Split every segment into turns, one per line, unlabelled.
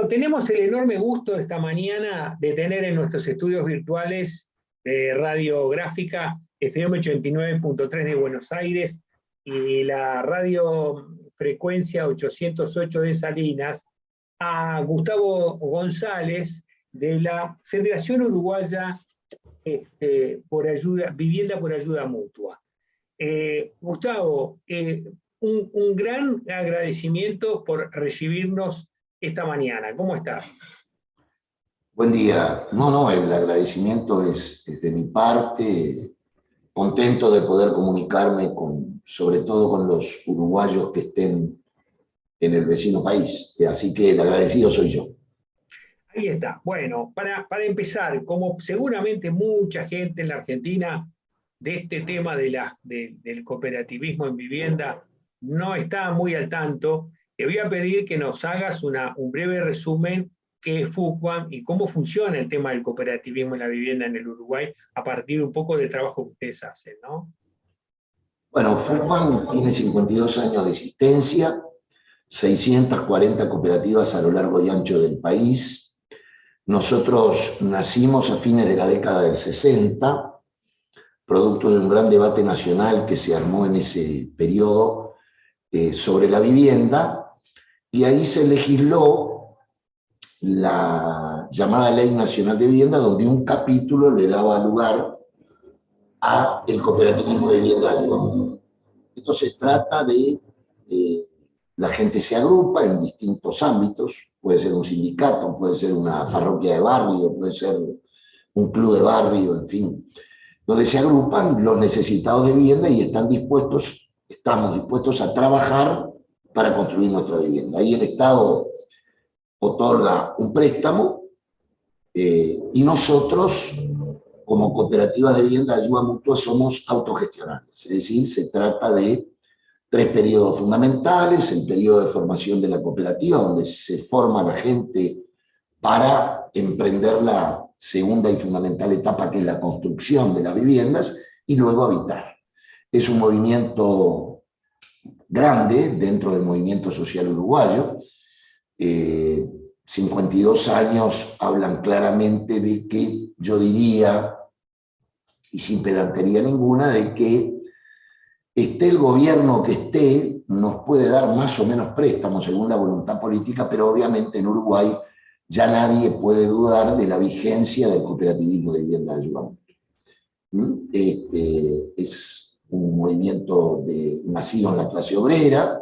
Bueno, tenemos el enorme gusto esta mañana de tener en nuestros estudios virtuales de radiográfica FM 89.3 de Buenos Aires y la radiofrecuencia 808 de Salinas a Gustavo González de la Federación Uruguaya Vivienda por Ayuda Mutua. Gustavo, un gran agradecimiento por recibirnos esta mañana. ¿Cómo estás?
Buen día. No, el agradecimiento es de mi parte. Contento de poder comunicarme sobre todo con los uruguayos que estén en el vecino país. Así que el agradecido soy yo.
Ahí está. Bueno, para empezar, como seguramente mucha gente en la Argentina de este tema del cooperativismo en vivienda no está muy al tanto, te voy a pedir que nos hagas un breve resumen qué es FUCBAM y cómo funciona el tema del cooperativismo en la vivienda en el Uruguay a partir un poco del trabajo que ustedes hacen, ¿no?
Bueno, FUCBAM tiene 52 años de existencia, 640 cooperativas a lo largo y ancho del país. Nosotros nacimos a fines de la década del 60, producto de un gran debate nacional que se armó en ese periodo sobre la vivienda, y ahí se legisló la llamada Ley Nacional de Vivienda, donde un capítulo le daba lugar a el cooperativismo de vivienda de ayuda mutua. Esto se trata de la gente se agrupa en distintos ámbitos, puede ser un sindicato, puede ser una parroquia de barrio, puede ser un club de barrio, en fin, donde se agrupan los necesitados de vivienda y estamos dispuestos a trabajar para construir nuestra vivienda. Ahí el Estado otorga un préstamo y nosotros, como cooperativas de vivienda de ayuda mutua, somos autogestionables. Es decir, se trata de 3 periodos fundamentales: el periodo de formación de la cooperativa, donde se forma la gente para emprender la segunda y fundamental etapa, que es la construcción de las viviendas, y luego habitar. Es un movimiento grande dentro del movimiento social uruguayo. 52 años hablan claramente de que, yo diría, y sin pedantería ninguna, de que esté el gobierno que esté, nos puede dar más o menos préstamos según la voluntad política, pero obviamente en Uruguay ya nadie puede dudar de la vigencia del cooperativismo de vivienda de ayuda mutua. Es un movimiento nacido en la clase obrera,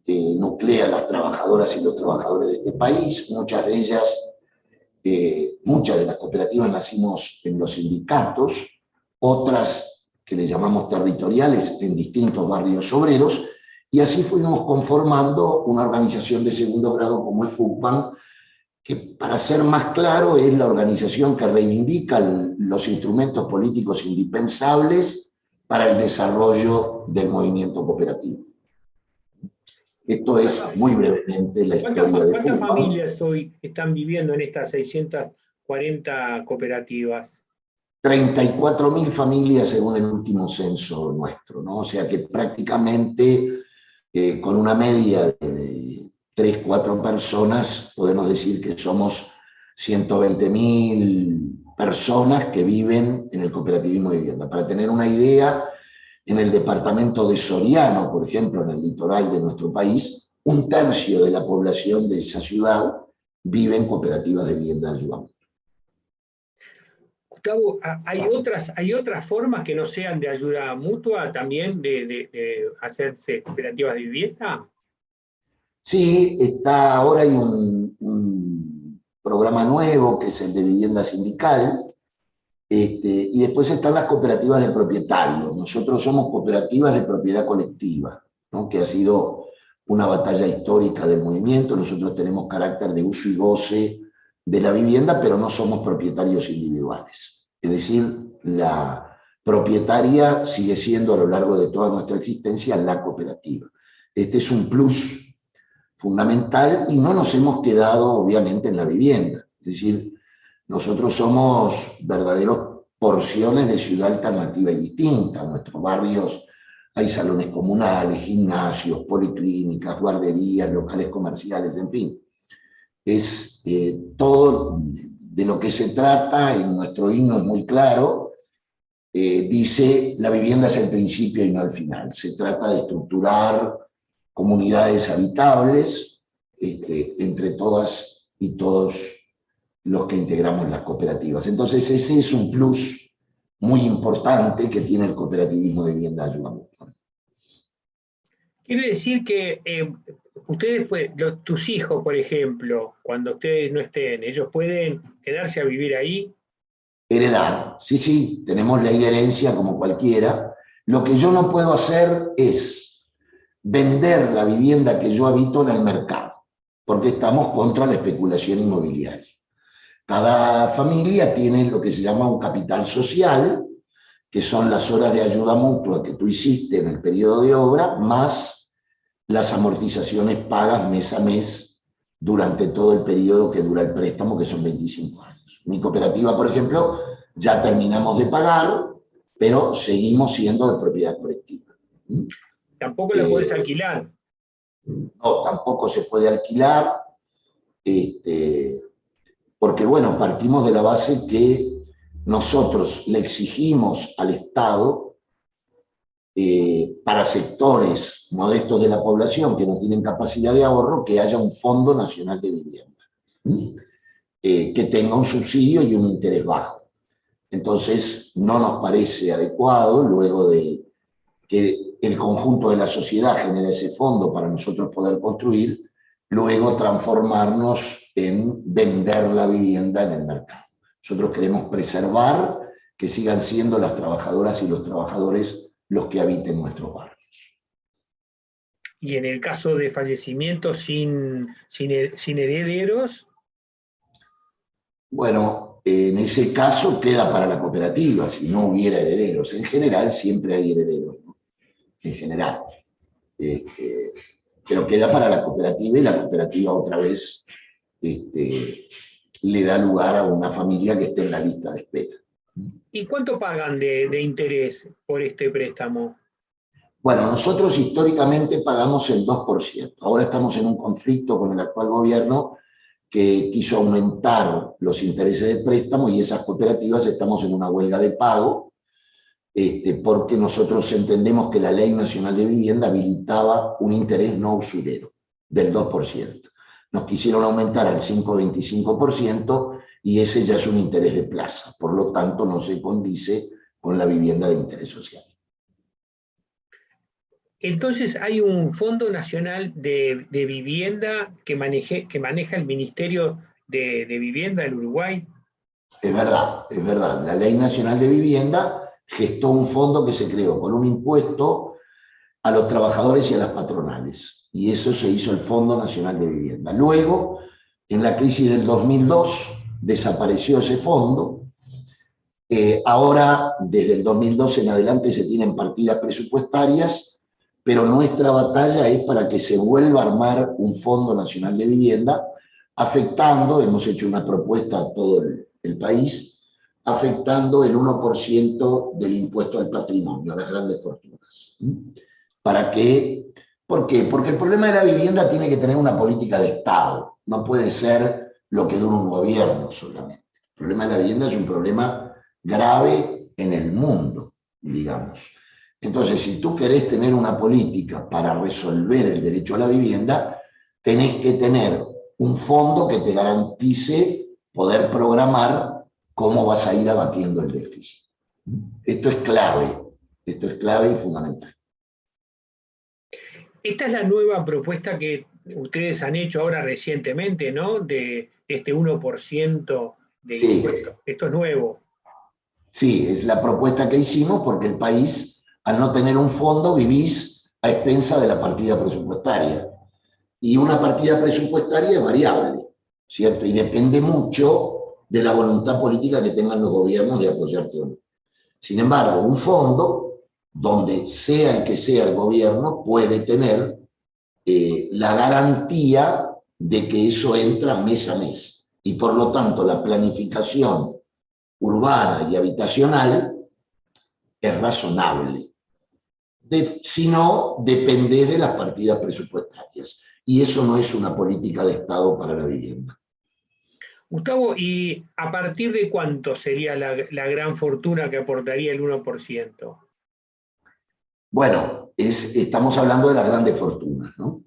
nuclea a las trabajadoras y los trabajadores de este país. Muchas de las cooperativas nacimos en los sindicatos, otras que le llamamos territoriales en distintos barrios obreros, y así fuimos conformando una organización de segundo grado como es FUCBAM, que, para ser más claro, es la organización que reivindica los instrumentos políticos indispensables para el desarrollo del movimiento cooperativo. Esto es muy brevemente la historia de FUCBAM.
¿Cuántas familias hoy están viviendo en estas 640 cooperativas?
34.000 familias según el último censo nuestro, ¿no? O sea que prácticamente con una media de 3, 4 personas, podemos decir que somos 120.000 personas que viven en el cooperativismo de vivienda. Para tener una idea, en el departamento de Soriano, por ejemplo, en el litoral de nuestro país, 1/3 de la población de esa ciudad vive en cooperativas de vivienda de ayuda mutua.
Gustavo, ¿hay otras formas que no sean de ayuda mutua también de hacerse cooperativas de vivienda?
Sí, ahora hay un programa nuevo que es el de vivienda sindical, y después están las cooperativas de propietarios. Nosotros somos cooperativas de propiedad colectiva, ¿no? Que ha sido una batalla histórica del movimiento. Nosotros tenemos carácter de uso y goce de la vivienda, pero no somos propietarios individuales. Es decir, la propietaria sigue siendo a lo largo de toda nuestra existencia la cooperativa. Este es un plus fundamental y no nos hemos quedado obviamente en la vivienda. Es decir, nosotros somos verdaderos porciones de ciudad alternativa y distinta. En nuestros barrios hay salones comunales, gimnasios, policlínicas, guarderías, locales comerciales, en fin. es todo de lo que se trata, en nuestro himno es muy claro, dice la vivienda es el principio y no el final. Se trata de estructurar comunidades habitables entre todas y todos los que integramos las cooperativas. Entonces ese es un plus muy importante que tiene el cooperativismo de vivienda de ayuda mutua.
Quiere decir que ustedes, tus hijos, por ejemplo, cuando ustedes no estén, ellos pueden quedarse a vivir ahí.
Heredar, sí, sí, tenemos ley de herencia como cualquiera. Lo que yo no puedo hacer es vender la vivienda que yo habito en el mercado, porque estamos contra la especulación inmobiliaria. Cada familia tiene lo que se llama un capital social, que son las horas de ayuda mutua que tú hiciste en el periodo de obra, más las amortizaciones pagas mes a mes durante todo el periodo que dura el préstamo, que son 25 años. Mi cooperativa, por ejemplo, ya terminamos de pagar, pero seguimos siendo de propiedad colectiva.
Tampoco la podés alquilar.
No, tampoco se puede alquilar, porque bueno, partimos de la base que nosotros le exigimos al Estado, para sectores modestos de la población que no tienen capacidad de ahorro, que haya un Fondo Nacional de Vivienda, que tenga un subsidio y un interés bajo. Entonces, no nos parece adecuado, luego de que el conjunto de la sociedad genere ese fondo para nosotros poder construir, luego transformarnos en vender la vivienda en el mercado. Nosotros queremos preservar que sigan siendo las trabajadoras y los trabajadores los que habiten nuestros barrios.
Y en el caso de fallecimiento sin herederos.
Bueno, en ese caso queda para la cooperativa, si no hubiera herederos. En general siempre hay herederos, ¿no? En general. Pero queda para la cooperativa y la cooperativa otra vez le da lugar a una familia que esté en la lista de espera.
¿Y cuánto pagan de interés por este préstamo?
Bueno, nosotros históricamente pagamos el 2%. Ahora estamos en un conflicto con el actual gobierno que quiso aumentar los intereses de préstamo y esas cooperativas estamos en una huelga de pago, porque nosotros entendemos que la Ley Nacional de Vivienda habilitaba un interés no usurero del 2%. Nos quisieron aumentar al 5,25% y ese ya es un interés de plaza, por lo tanto no se condice con la vivienda de interés social.
Entonces hay un Fondo Nacional de Vivienda que maneja el Ministerio de Vivienda del Uruguay.
Es verdad, es verdad. La Ley Nacional de Vivienda gestó un fondo que se creó con un impuesto a los trabajadores y a las patronales. Y eso se hizo el Fondo Nacional de Vivienda. Luego, en la crisis del 2002, desapareció ese fondo. Ahora, desde el 2002 en adelante, se tienen partidas presupuestarias, pero nuestra batalla es para que se vuelva a armar un Fondo Nacional de Vivienda, afectando, hemos hecho una propuesta a todo el país, afectando el 1% del impuesto al patrimonio, a las grandes fortunas. ¿Para qué? ¿Por qué? Porque el problema de la vivienda tiene que tener una política de Estado, no puede ser lo que dura un gobierno solamente. El problema de la vivienda es un problema grave en el mundo, digamos. Entonces, si tú querés tener una política para resolver el derecho a la vivienda, tenés que tener un fondo que te garantice poder programar cómo vas a ir abatiendo el déficit. Esto es clave y fundamental.
Esta es la nueva propuesta que ustedes han hecho ahora recientemente, ¿no? De este 1% de impuesto. Esto es nuevo.
Sí, es la propuesta que hicimos porque el país, al no tener un fondo, vivís a expensa de la partida presupuestaria. Y una partida presupuestaria es variable, ¿cierto? Y depende mucho de la voluntad política que tengan los gobiernos de apoyarte o no. Sin embargo, un fondo, donde sea el que sea el gobierno, puede tener la garantía de que eso entra mes a mes. Y por lo tanto, la planificación urbana y habitacional es razonable. Si no, depende de las partidas presupuestarias. y eso no es una política de Estado para la vivienda.
Gustavo, ¿y a partir de cuánto sería la gran fortuna que aportaría el 1%?
Bueno, estamos hablando de las grandes fortunas, ¿no?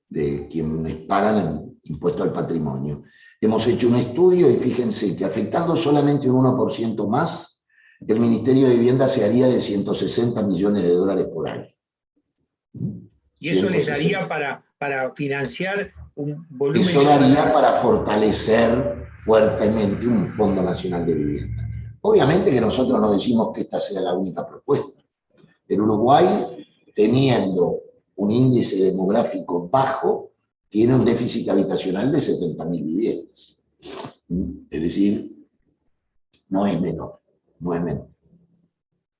De quienes pagan el impuesto al patrimonio. Hemos hecho un estudio y fíjense que afectando solamente un 1% más, el Ministerio de Vivienda se haría de 160 millones de dólares por año.
¿Y eso les daría para financiar un volumen?
Eso daría para fortalecer fuertemente un Fondo Nacional de Vivienda. Obviamente que nosotros no decimos que esta sea la única propuesta. El Uruguay, teniendo un índice demográfico bajo, tiene un déficit habitacional de 70.000 viviendas. Es decir, no es menor, no es menor.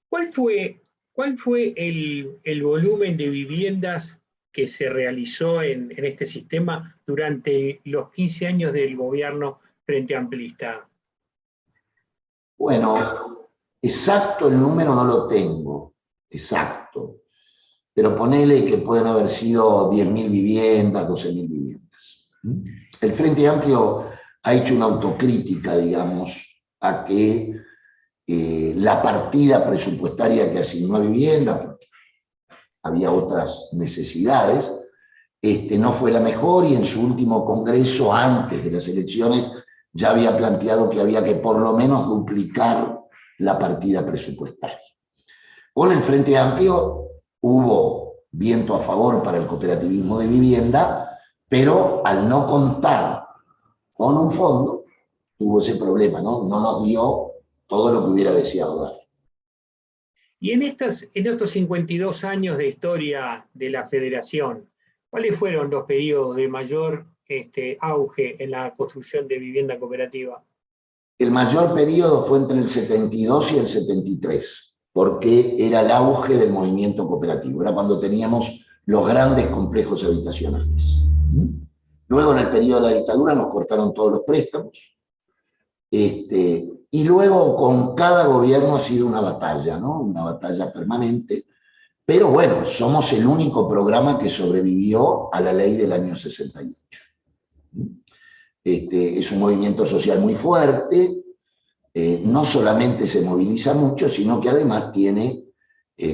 ¿Cuál fue el volumen de viviendas que se realizó en este sistema durante los 15 años del gobierno Frente Amplista?
Bueno, exacto el número no lo tengo, exacto, pero ponele que pueden haber sido 10.000 viviendas, 12.000 viviendas. El Frente Amplio ha hecho una autocrítica, digamos, a que la partida presupuestaria que asignó a vivienda, porque había otras necesidades, no fue la mejor, y en su último congreso, antes de las elecciones, ya había planteado que había que por lo menos duplicar la partida presupuestaria. Con el Frente Amplio hubo viento a favor para el cooperativismo de vivienda, pero al no contar con un fondo, tuvo ese problema, ¿no? No nos dio todo lo que hubiera deseado dar.
Y en estos 52 años de historia de la Federación, ¿cuáles fueron los periodos de mayor auge en la construcción de vivienda cooperativa?
El mayor periodo fue entre el 72 y el 73, porque era el auge del movimiento cooperativo, era cuando teníamos los grandes complejos habitacionales. Luego, en el periodo de la dictadura, nos cortaron todos los préstamos, y luego con cada gobierno ha sido una batalla, ¿no? Una batalla permanente, pero bueno, somos el único programa que sobrevivió a la ley del año 68. Es un movimiento social muy fuerte, no solamente se moviliza mucho, sino que además tiene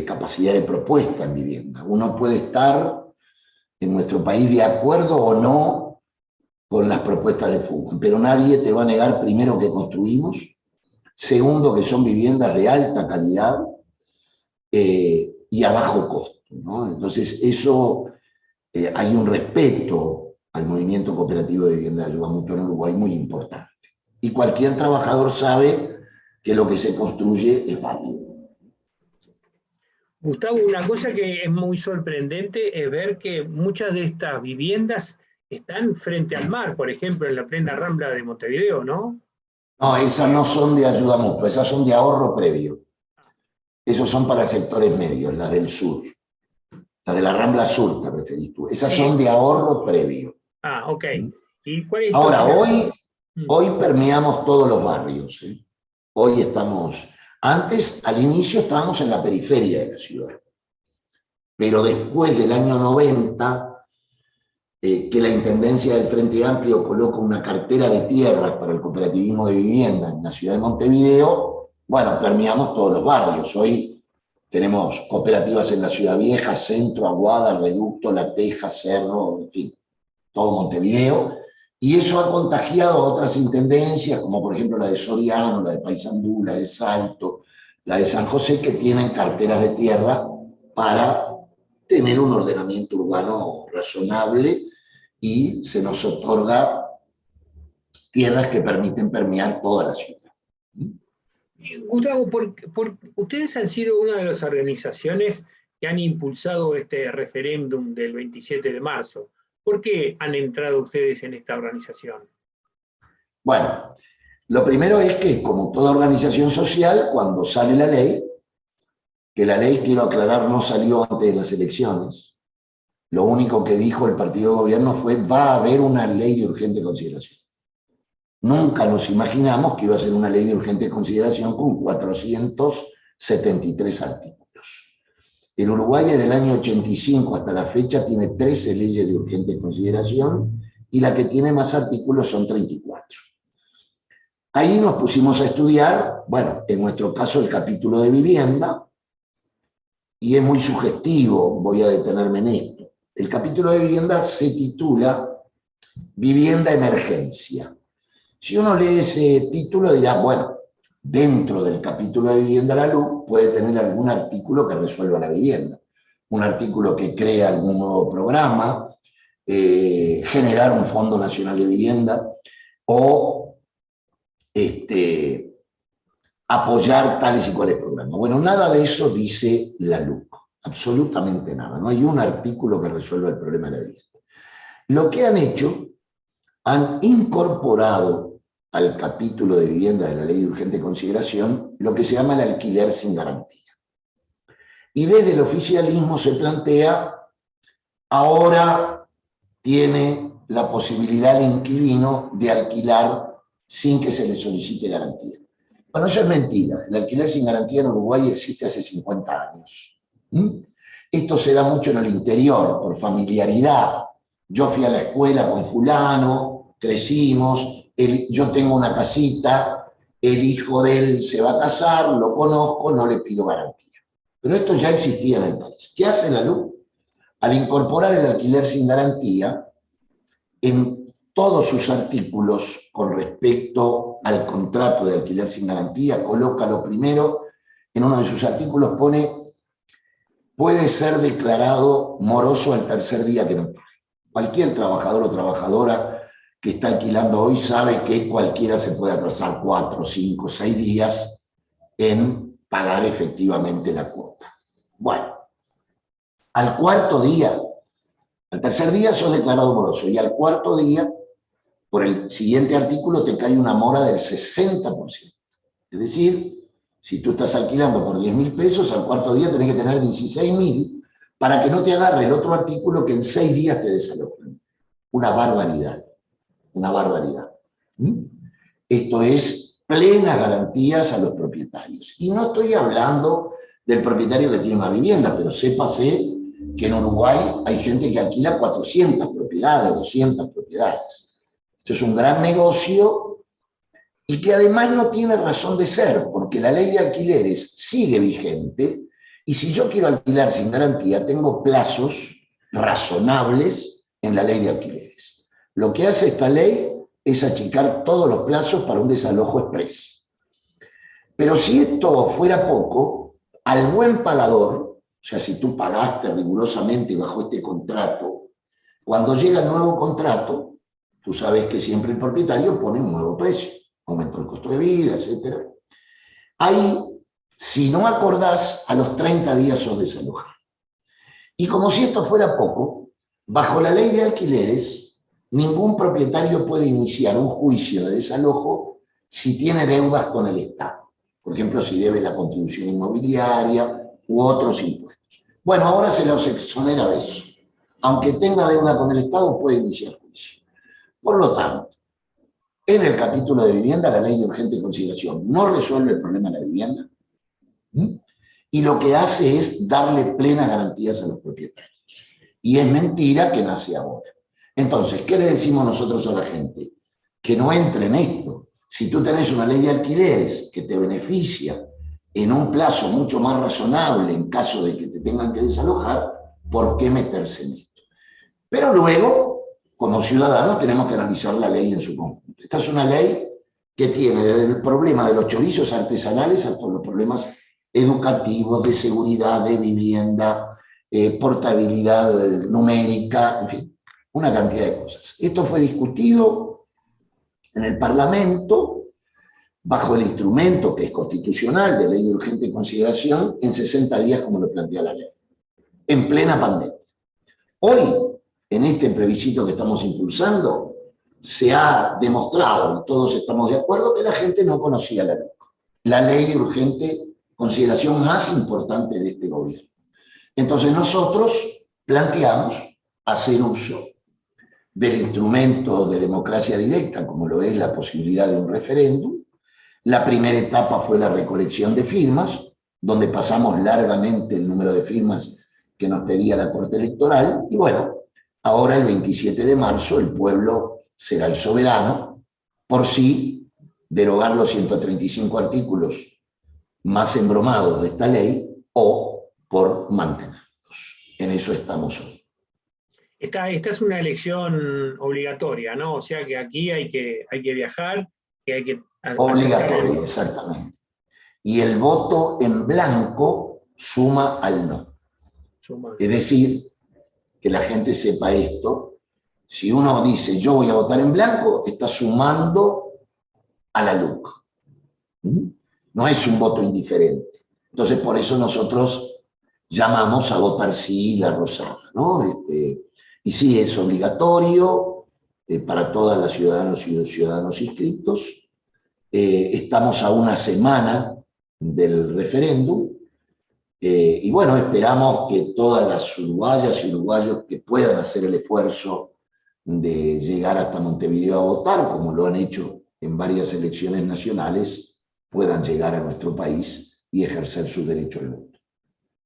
capacidad de propuesta en vivienda. Uno puede estar en nuestro país de acuerdo o no con las propuestas de FUBAN, pero nadie te va a negar, primero, que construimos, segundo, que son viviendas de alta calidad y a bajo costo, ¿no? Entonces, eso, hay un respeto al movimiento cooperativo de vivienda de ayuda mutua en Uruguay muy importante. Y cualquier trabajador sabe que lo que se construye es válido.
Gustavo, una cosa que es muy sorprendente es ver que muchas de estas viviendas están frente al mar, por ejemplo, en la plena Rambla de Montevideo, ¿no?
No, esas no son de ayuda mutua, esas son de ahorro previo. Esos son para sectores medios, las del sur. Las de la Rambla Sur, te referís tú. Esas son de ahorro previo.
Ah, ok. ¿Y cuál es
Ahora, hoy permeamos todos los barrios. Hoy estamos... Antes, al inicio, estábamos en la periferia de la ciudad. Pero después del año 90, que la Intendencia del Frente Amplio coloca una cartera de tierras para el cooperativismo de vivienda en la ciudad de Montevideo, bueno, permeamos todos los barrios. Hoy tenemos cooperativas en la Ciudad Vieja, Centro, Aguada, Reducto, La Teja, Cerro, en fin, todo Montevideo. Y eso ha contagiado a otras intendencias, como por ejemplo la de Soriano, la de Paysandú, la de Salto, la de San José, que tienen carteras de tierra para tener un ordenamiento urbano razonable, y se nos otorga tierras que permiten permear toda la ciudad.
Gustavo, ustedes han sido una de las organizaciones que han impulsado este referéndum del 27 de marzo. ¿Por qué han entrado ustedes en esta organización?
Bueno, lo primero es que, como toda organización social, cuando sale la ley, que la ley, quiero aclarar, no salió antes de las elecciones, lo único que dijo el partido de gobierno fue: va a haber una ley de urgente consideración. Nunca nos imaginamos que iba a ser una ley de urgente consideración con 473 artículos. El Uruguay desde el año 85 hasta la fecha tiene 13 leyes de urgente consideración y la que tiene más artículos son 34. Ahí nos pusimos a estudiar, bueno, en nuestro caso el capítulo de vivienda, y es muy sugestivo, voy a detenerme en esto. El capítulo de vivienda se titula Vivienda Emergencia. Si uno lee ese título dirá, bueno, dentro del capítulo de vivienda la luz puede tener algún artículo que resuelva la vivienda, un artículo que crea algún nuevo programa, generar un Fondo Nacional de Vivienda o apoyar tales y cuales programas. Bueno, nada de eso dice la LUC, absolutamente nada. No hay un artículo que resuelva el problema de la vivienda. Lo que han hecho, han incorporado al capítulo de vivienda de la Ley de Urgente Consideración lo que se llama el alquiler sin garantía. Y desde el oficialismo se plantea, ahora tiene la posibilidad el inquilino de alquilar sin que se le solicite garantía. Bueno, eso es mentira. El alquiler sin garantía en Uruguay existe hace 50 años. Esto se da mucho en el interior, por familiaridad. Yo fui a la escuela con fulano, crecimos, yo tengo una casita, el hijo de él se va a casar, lo conozco, no le pido garantía. Pero esto ya existía en el país. ¿Qué hace la LUC? Al incorporar el alquiler sin garantía, en todos sus artículos con respecto al contrato de alquiler sin garantía, coloca lo primero, en uno de sus artículos pone, puede ser declarado moroso al tercer día que no pague. Cualquier trabajador o trabajadora que está alquilando hoy sabe que cualquiera se puede atrasar 4, 5, 6 días en pagar efectivamente la cuota. Bueno, al cuarto día, al tercer día sos declarado moroso y al cuarto día, por el siguiente artículo, te cae una mora del 60%. Es decir, si tú estás alquilando por 10.000 pesos, al cuarto día tenés que tener 16.000 para que no te agarre el otro artículo que en 6 días te desalojan. Una barbaridad, una barbaridad. Esto es plenas garantías a los propietarios. Y no estoy hablando del propietario que tiene una vivienda, pero sépase que en Uruguay hay gente que alquila 400 propiedades, 200 propiedades. Esto es un gran negocio y que además no tiene razón de ser, porque la ley de alquileres sigue vigente y si yo quiero alquilar sin garantía, tengo plazos razonables en la ley de alquileres. Lo que hace esta ley es achicar todos los plazos para un desalojo exprés. Pero si esto fuera poco, al buen pagador, o sea, si tú pagaste rigurosamente bajo este contrato, cuando llega el nuevo contrato, tú sabes que siempre el propietario pone un nuevo precio, aumentó el costo de vida, etc. Ahí, si no acordás, a los 30 días sos desalojado. Y como si esto fuera poco, bajo la ley de alquileres, ningún propietario puede iniciar un juicio de desalojo si tiene deudas con el Estado. Por ejemplo, si debe la contribución inmobiliaria u otros impuestos. Bueno, ahora se los exonera de eso. Aunque tenga deuda con el Estado, puede iniciar juicio. Por lo tanto, en el capítulo de vivienda, la ley de urgente consideración no resuelve el problema de la vivienda y lo que hace es darle plenas garantías a los propietarios. Y es mentira que nace ahora. Entonces, ¿qué le decimos nosotros a la gente? Que no entre en esto. Si tú tenés una ley de alquileres que te beneficia en un plazo mucho más razonable en caso de que te tengan que desalojar, ¿por qué meterse en esto? Pero luego, como ciudadanos, tenemos que analizar la ley en su conjunto. Esta es una ley que tiene desde el problema de los chorizos artesanales hasta los problemas educativos, de seguridad, de vivienda, portabilidad numérica, en fin, una cantidad de cosas. Esto fue discutido en el Parlamento bajo el instrumento que es constitucional de ley de urgente consideración en 60 días como lo plantea la ley, en plena pandemia. Hoy, en este plebiscito que estamos impulsando, se ha demostrado, y todos estamos de acuerdo, que la gente no conocía la ley de urgente consideración más importante de este gobierno. Entonces nosotros planteamos hacer uso del instrumento de democracia directa, como lo es la posibilidad de un referéndum. La primera etapa fue la recolección de firmas, donde pasamos largamente el número de firmas que nos pedía la Corte Electoral, y bueno, ahora el 27 de marzo el pueblo será el soberano por sí derogar los 135 artículos más embromados de esta ley o por mantenerlos. En eso estamos hoy.
Esta es una elección obligatoria, ¿no? O sea que aquí hay que viajar, que hay que
obligatoria, exactamente. Y el voto en blanco suma al no. Es decir, que la gente sepa esto. Si uno dice yo voy a votar en blanco, está sumando a la LUC. No es un voto indiferente. Entonces, por eso nosotros llamamos a votar sí la rosada, ¿no? Y sí, es obligatorio para todas las ciudadanos y los ciudadanos inscritos. Estamos a una semana del referéndum. Y bueno, esperamos que todas las uruguayas y uruguayos que puedan hacer el esfuerzo de llegar hasta Montevideo a votar, como lo han hecho en varias elecciones nacionales, puedan llegar a nuestro país y ejercer su derecho al voto.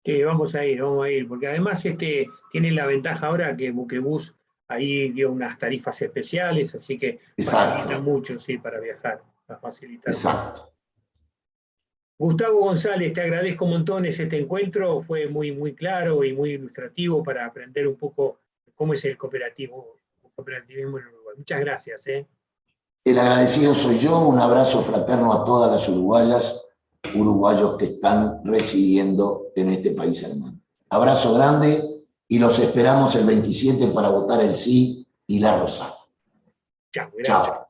Sí, vamos a ir, porque además tiene la ventaja ahora que Buquebus ahí dio unas tarifas especiales, así que facilita mucho, sí, para viajar, para facilitar.
Exacto.
Gustavo González, te agradezco montones este encuentro, fue muy, muy claro y muy ilustrativo para aprender un poco cómo es el cooperativismo en Uruguay. Muchas gracias.
El agradecido soy yo, un abrazo fraterno a todas las uruguayas, uruguayos que están residiendo en este país hermano. Abrazo grande y los esperamos el 27 para votar el sí y la rosada.
Chao, gracias. Chao.